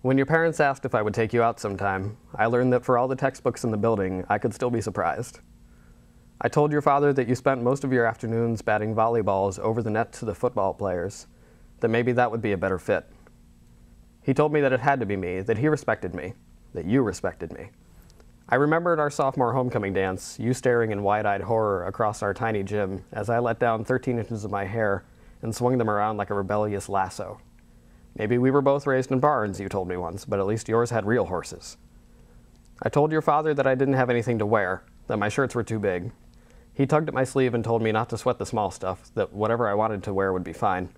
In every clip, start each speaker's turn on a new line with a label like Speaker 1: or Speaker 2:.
Speaker 1: When your parents asked if I would take you out sometime, I learned that for all the textbooks in the building, I could still be surprised. I told your father that you spent most of your afternoons batting volleyballs over the net to the football players, that maybe that would be a better fit. He told me that it had to be me, that he respected me, that you respected me. I remembered our sophomore homecoming dance, you staring in wide-eyed horror across our tiny gym as I let down 13 inches of my hair and swung them around like a rebellious lasso. Maybe we were both raised in barns, you told me once, but at least yours had real horses. I told your father that I didn't have anything to wear, that my shirts were too big. He tugged at my sleeve and told me not to sweat the small stuff, that whatever I wanted to wear would be fine.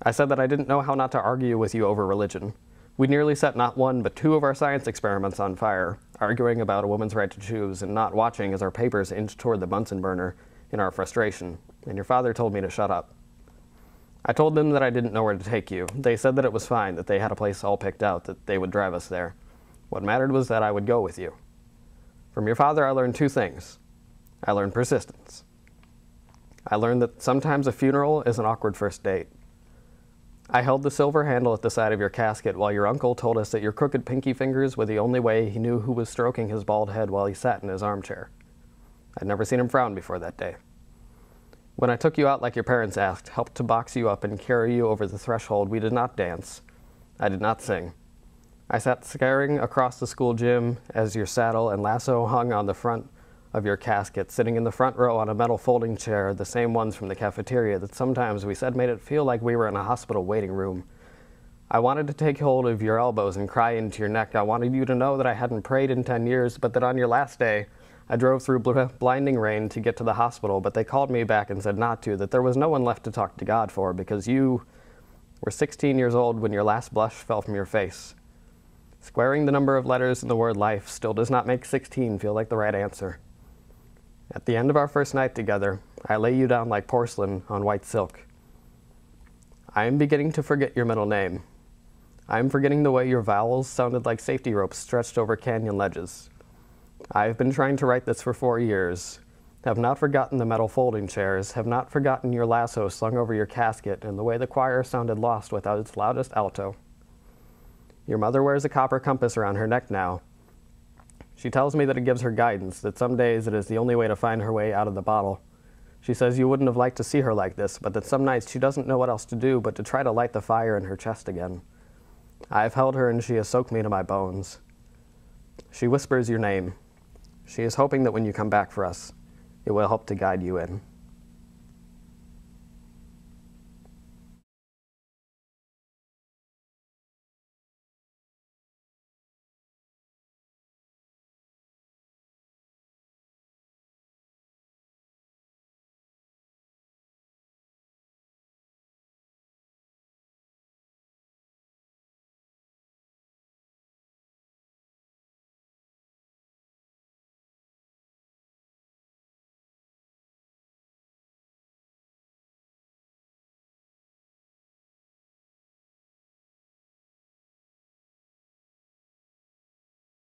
Speaker 1: I said that I didn't know how not to argue with you over religion. We nearly set not one but two of our science experiments on fire, arguing about a woman's right to choose and not watching as our papers inched toward the Bunsen burner in our frustration, and your father told me to shut up. I told them that I didn't know where to take you. They said that it was fine, that they had a place all picked out, that they would drive us there. What mattered was that I would go with you. From your father I learned two things. I learned persistence. I learned that sometimes a funeral is an awkward first date. I held the silver handle at the side of your casket while your uncle told us that your crooked pinky fingers were the only way he knew who was stroking his bald head while he sat in his armchair. I'd never seen him frown before that day. When I took you out like your parents asked, helped to box you up and carry you over the threshold, we did not dance. I did not sing. I sat staring across the school gym as your saddle and lasso hung on the front of your casket, sitting in the front row on a metal folding chair, the same ones from the cafeteria that sometimes we said made it feel like we were in a hospital waiting room. I wanted to take hold of your elbows and cry into your neck. I wanted you to know that I hadn't prayed in 10 years, but that on your last day, I drove through blinding rain to get to the hospital, but they called me back and said not to, that there was no one left to talk to God for, because you were 16 years old when your last blush fell from your face. Squaring the number of letters in the word life still does not make 16 feel like the right answer. At the end of our first night together, I lay you down like porcelain on white silk. I am beginning to forget your middle name. I am forgetting the way your vowels sounded like safety ropes stretched over canyon ledges. I have been trying to write this for 4 years, have not forgotten the metal folding chairs, have not forgotten your lasso slung over your casket and the way the choir sounded lost without its loudest alto. Your mother wears a copper compass around her neck now. She tells me that it gives her guidance, that some days it is the only way to find her way out of the bottle. She says you wouldn't have liked to see her like this, but that some nights she doesn't know what else to do but to try to light the fire in her chest again. I have held her and she has soaked me to my bones. She whispers your name. She is hoping that when you come back for us, it will help to guide you in.